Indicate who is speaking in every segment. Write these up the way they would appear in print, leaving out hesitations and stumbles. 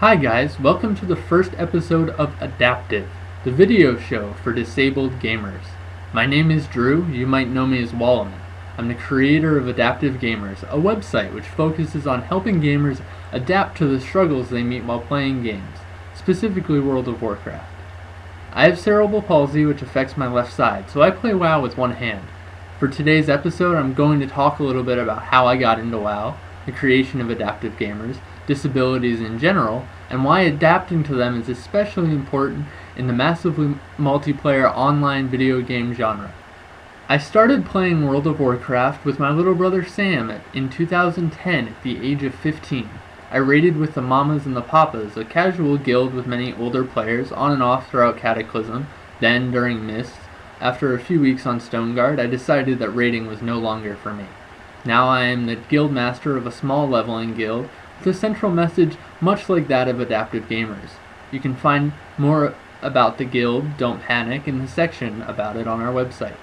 Speaker 1: Hi guys, welcome to the first episode of Adaptive, the video show for disabled gamers. My name is Drew, you might know me as Wallaman. I'm the creator of Adaptive Gamers, a website which focuses on helping gamers adapt to the struggles they meet while playing games, specifically World of Warcraft. I have cerebral palsy which affects my left side, so I play WoW with one hand. For today's episode, I'm going to talk a little bit about how I got into WoW, the creation of Adaptive Gamers, disabilities in general, and why adapting to them is especially important in the massively multiplayer online video game genre. I started playing World of Warcraft with my little brother Sam in 2010 at the age of 15. I raided with the Mamas and the Papas, a casual guild with many older players on and off throughout Cataclysm, then during Mists. After a few weeks on Stoneguard, I decided that raiding was no longer for me. Now I am the guild master of a small leveling guild with a central message much like that of Adaptive Gamers. You can find more about the guild, Don't Panic, in the section about it on our website.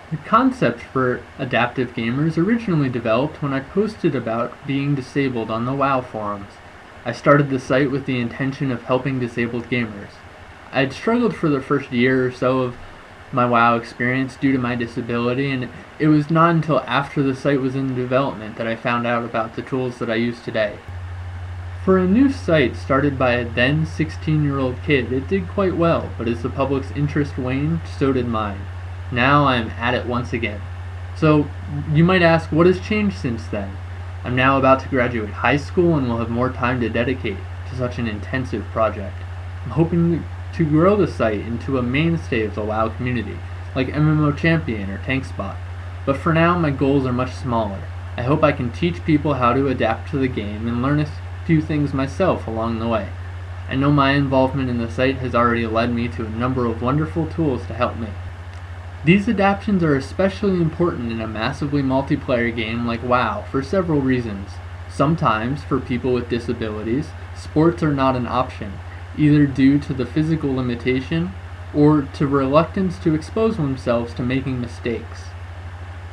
Speaker 1: The concept for Adaptive Gamers originally developed when I posted about being disabled on the WoW forums. I started the site with the intention of helping disabled gamers. I had struggled for the first year or so of my WoW experience due to my disability, and it was not until after the site was in development that I found out about the tools that I use today. For a new site started by a then 16-year-old kid, it did quite well, but as the public's interest waned, so did mine. Now I am at it once again. So, you might ask, what has changed since then? I'm now about to graduate high school and will have more time to dedicate to such an intensive project. I'm hoping to grow the site into a mainstay of the WoW community, like MMO Champion or TankSpot. But for now, my goals are much smaller. I hope I can teach people how to adapt to the game and learn a few things myself along the way. I know my involvement in the site has already led me to a number of wonderful tools to help me. These adaptations are especially important in a massively multiplayer game like WoW for several reasons. Sometimes, for people with disabilities, sports are not an option, either due to the physical limitation or to reluctance to expose themselves to making mistakes.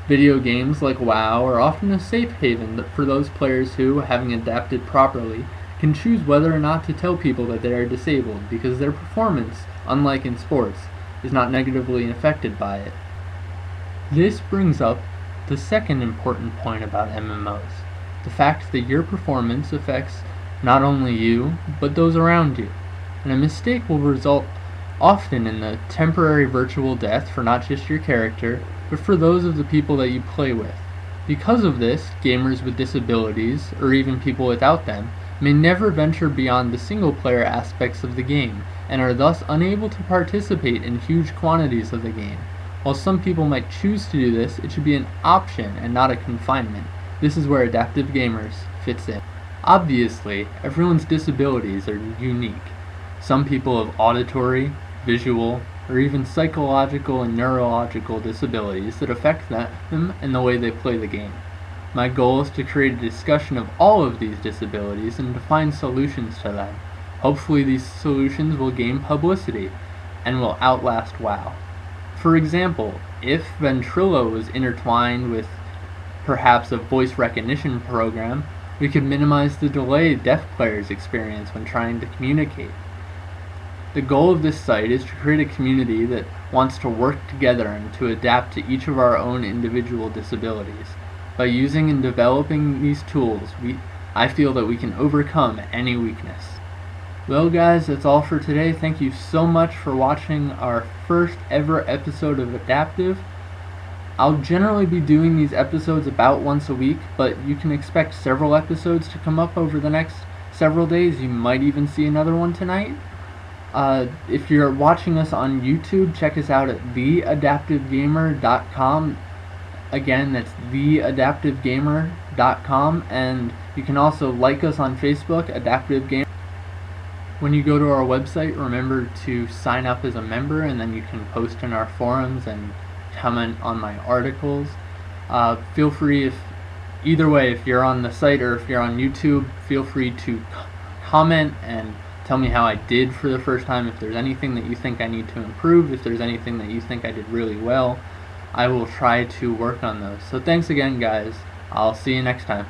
Speaker 1: Video games like WoW are often a safe haven for those players who, having adapted properly, can choose whether or not to tell people that they are disabled because their performance, unlike in sports, is not negatively affected by it. This brings up the second important point about MMOs, the fact that your performance affects not only you, but those around you. And a mistake will result often in the temporary virtual death for not just your character, but for those of the people that you play with. Because of this, gamers with disabilities, or even people without them, may never venture beyond the single-player aspects of the game, and are thus unable to participate in huge quantities of the game. While some people might choose to do this, it should be an option and not a confinement. This is where Adaptive Gamers fits in. Obviously, everyone's disabilities are unique. Some people have auditory, visual, or even psychological and neurological disabilities that affect them and the way they play the game. My goal is to create a discussion of all of these disabilities and to find solutions to them. Hopefully these solutions will gain publicity and will outlast WoW. For example, if Ventrilo was intertwined with perhaps a voice recognition program, we could minimize the delay deaf players experience when trying to communicate. The goal of this site is to create a community that wants to work together and to adapt to each of our own individual disabilities. By using and developing these tools, I feel that we can overcome any weakness. Well guys, that's all for today. Thank you so much for watching our first ever episode of Adaptive. I'll generally be doing these episodes about once a week, but you can expect several episodes to come up over the next several days. You might even see another one tonight. If you're watching us on YouTube, check us out at theadaptivegamer.com. Again, that's theadaptivegamer.com, and you can also like us on Facebook, Adaptive Gamer. When you go to our website, remember to sign up as a member, and then you can post in our forums and comment on my articles. Feel free, either way, if you're on the site or if you're on YouTube, feel free to comment and tell me how I did for the first time. If there's anything that you think I need to improve, if there's anything that you think I did really well, I will try to work on those. So thanks again guys, I'll see you next time.